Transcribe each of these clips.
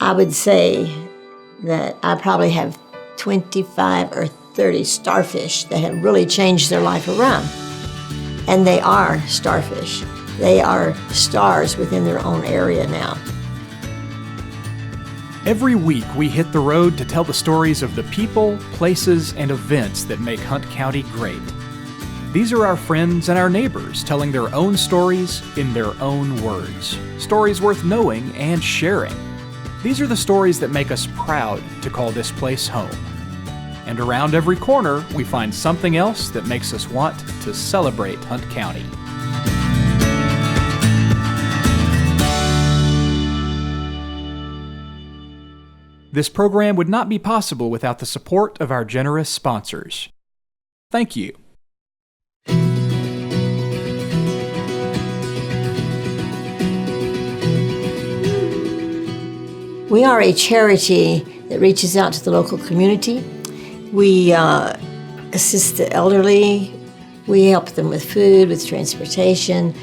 I would say that I probably have 25 or 30 starfish that have really changed their life around. And they are starfish. They are stars within their own area now. Every week, we hit the road to tell the stories of the people, places, and events that make Hunt County great. These are our friends and our neighbors telling their own stories in their own words. Stories worth knowing and sharing. These are the stories that make us proud to call this place home. And around every corner, we find something else that makes us want to celebrate Hunt County. This program would not be possible without the support of our generous sponsors. Thank you. We are a charity that reaches out to the local community. We assist the elderly. We help them with food, with transportation.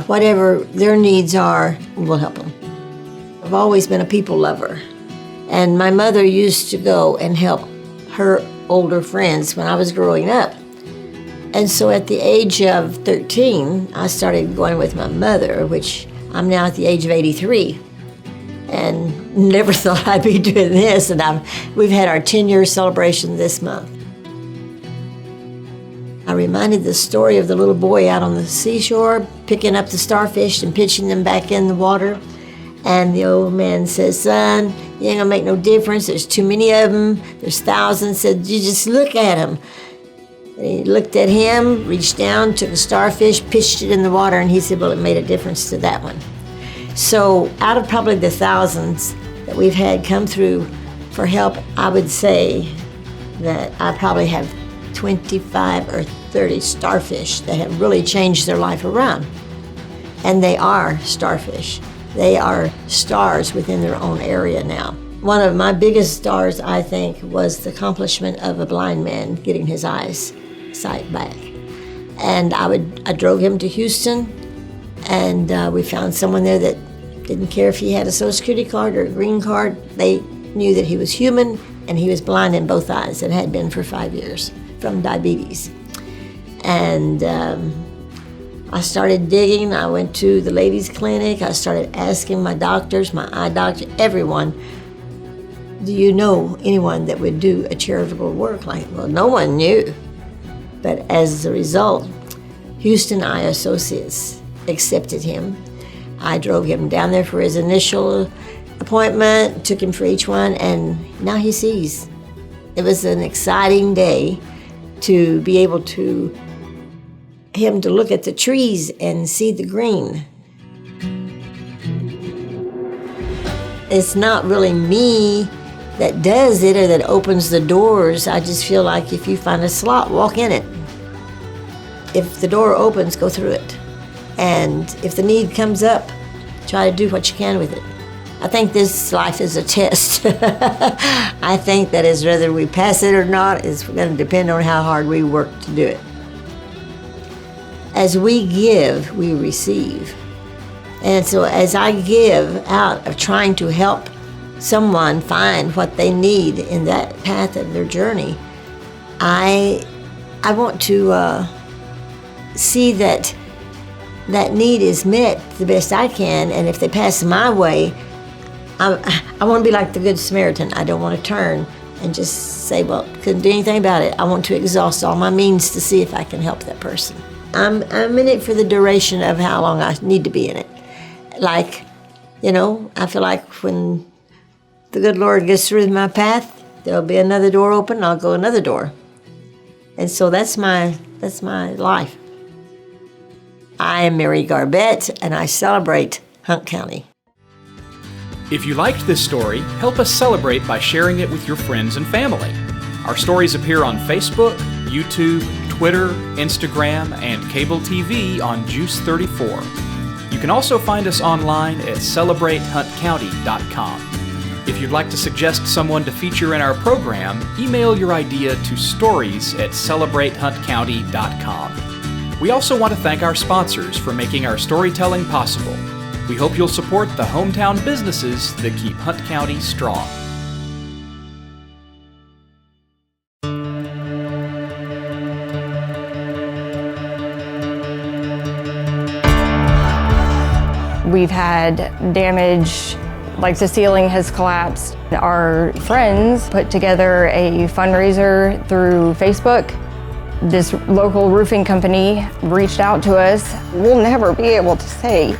Whatever their needs are, we'll help them. I've always been a people lover. And my mother used to go and help her older friends when I was growing up. And so at the age of 13, I started going with my mother, which I'm now at the age of 83. And never thought I'd be doing this. And we've had our 10-year celebration this month. I reminded the story of the little boy out on the seashore, picking up the starfish and pitching them back in the water. And the old man says, "Son, you ain't gonna make no difference. There's too many of them. There's thousands." Said, "You just look at them." And he looked at him, reached down, took a starfish, pitched it in the water, and he said, "Well, it made a difference to that one." So out of probably the thousands that we've had come through for help, I would say that I probably have 25 or 30 starfish that have really changed their life around. And they are starfish. They are stars within their own area now. One of my biggest stars, I think, was the accomplishment of a blind man getting his sight back. And I drove him to Houston, and we found someone there that didn't care if he had a Social Security card or a green card. They knew that he was human, and he was blind in both eyes and had been for 5 years from diabetes. And I started digging. I went to the ladies' clinic. I started asking my doctors, my eye doctor, everyone, "Do you know anyone that would do a charitable work like that?" Well, no one knew. But as a result, Houston Eye Associates accepted him. I drove him down there for his initial appointment, took him for each one, and now he sees. It was an exciting day to be able to him to look at the trees and see the green. It's not really me that does it or that opens the doors. I just feel like if you find a slot, walk in it. If the door opens, go through it. And if the need comes up, try to do what you can with it. I think this life is a test. I think that is whether we pass it or not is going to depend on how hard we work to do it. As we give, we receive. And so as I give out of trying to help someone find what they need in that path of their journey, I want to see that need is met the best I can, and if they pass my way, I want to be like the Good Samaritan. I don't want to turn and just say, well, couldn't do anything about it. I want to exhaust all my means to see if I can help that person. I'm in it for the duration of how long I need to be in it. Like, I feel like when the good Lord gets through my path, there'll be another door open, and I'll go another door. And so that's my life. I am Mary Garbett, and I celebrate Hunt County. If you liked this story, help us celebrate by sharing it with your friends and family. Our stories appear on Facebook, YouTube, Twitter, Instagram, and cable TV on Juice 34. You can also find us online at celebratehuntcounty.com. If you'd like to suggest someone to feature in our program, email your idea to stories@celebratehuntcounty.com. We also want to thank our sponsors for making our storytelling possible. We hope you'll support the hometown businesses that keep Hunt County strong. We've had damage, like the ceiling has collapsed. Our friends put together a fundraiser through Facebook. This local roofing company reached out to us. We'll never be able to say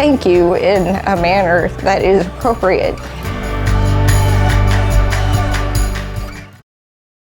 thank you in a manner that is appropriate.